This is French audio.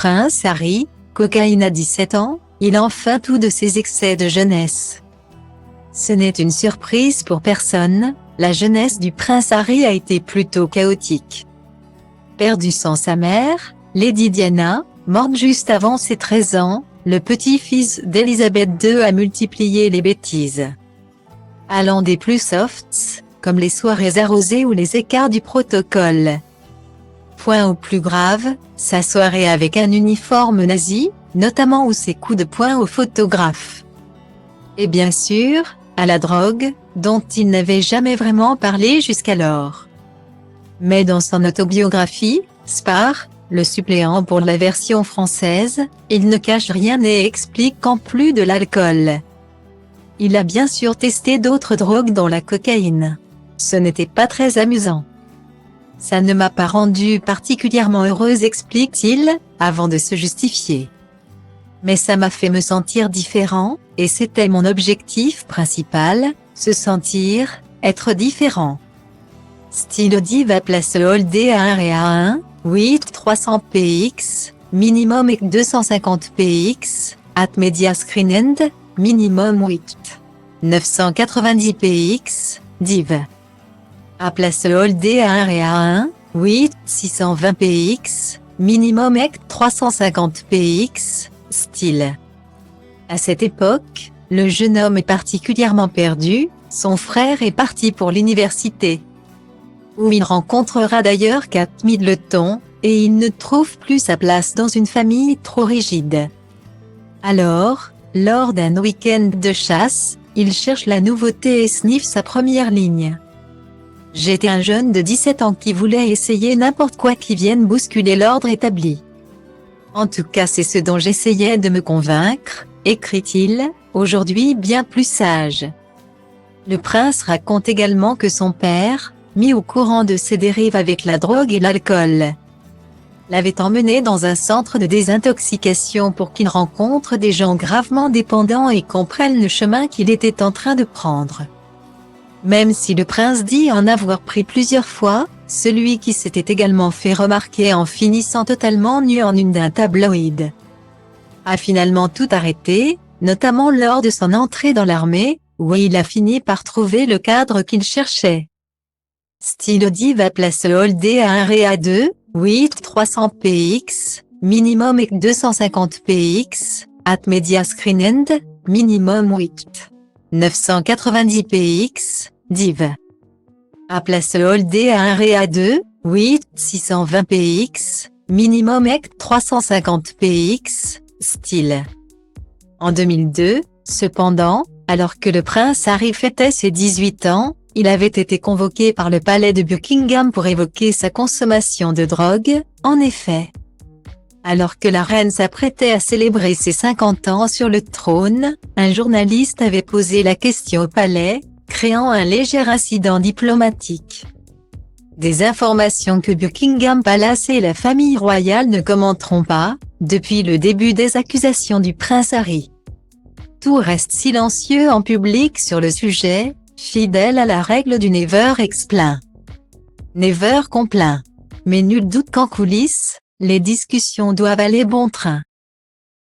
prince Harry, cocaïne à 17 ans, il enfin tout de ses excès de jeunesse. Ce n'est une surprise pour personne, la jeunesse du prince Harry a été plutôt chaotique. Perdu sans sa mère, Lady Diana, morte juste avant ses 13 ans, le petit-fils d'Elisabeth II a multiplié les bêtises. Allant des plus softs, comme les soirées arrosées ou les écarts du protocole. Point au plus grave, sa soirée avec un uniforme nazi, notamment ou ses coups de poing aux photographes. Et bien sûr, à la drogue, dont il n'avait jamais vraiment parlé jusqu'alors. Mais dans son autobiographie, Spar, le suppléant pour la version française, il ne cache rien et explique qu'en plus de l'alcool, il a bien sûr testé d'autres drogues dont la cocaïne. Ce n'était pas très amusant. Ça ne m'a pas rendu particulièrement heureuse, explique-t-il, avant de se justifier. Mais ça m'a fait me sentir différent, et c'était mon objectif principal, se sentir, être différent. Style Diva Place Holdé à 1 et à 1, 8 300 px, minimum et 250 px, at media screen end, minimum 8 990 px, div. À Place Holdé à 1 et à 1, 8 620 px, minimum et 350 px, style. À cette époque, le jeune homme est particulièrement perdu, son frère est parti pour l'université, où il rencontrera d'ailleurs Kate Middleton, et il ne trouve plus sa place dans une famille trop rigide. Alors, lors d'un week-end de chasse, il cherche la nouveauté et sniffe sa première ligne. J'étais un jeune de 17 ans qui voulait essayer n'importe quoi qui vienne bousculer l'ordre établi. En tout cas, c'est ce dont j'essayais de me convaincre, écrit-il, aujourd'hui bien plus sage. Le prince raconte également que son père, mis au courant de ses dérives avec la drogue et l'alcool, l'avait emmené dans un centre de désintoxication pour qu'il rencontre des gens gravement dépendants et comprenne le chemin qu'il était en train de prendre. Même si le prince dit en avoir pris plusieurs fois, celui qui s'était également fait remarquer en finissant totalement nu en une d'un tabloïd a finalement tout arrêté, notamment lors de son entrée dans l'armée, où il a fini par trouver le cadre qu'il cherchait. Style Diva Place Holdé à 1 et à 2, 8 300 px, minimum et 250 px, at media screen end, minimum 8 990 px, div. À Place Holdé à 1 et à 2, 8 620 px, minimum et 350 px, style. En 2002, cependant, alors que le prince Harry fêtait ses 18 ans, il avait été convoqué par le palais de Buckingham pour évoquer sa consommation de drogue, en effet. Alors que la reine s'apprêtait à célébrer ses 50 ans sur le trône, un journaliste avait posé la question au palais, créant un léger incident diplomatique. Des informations que Buckingham Palace et la famille royale ne commenteront pas, depuis le début des accusations du prince Harry. Tout reste silencieux en public sur le sujet, fidèle à la règle du never explain, never complain. Mais nul doute qu'en coulisses, les discussions doivent aller bon train.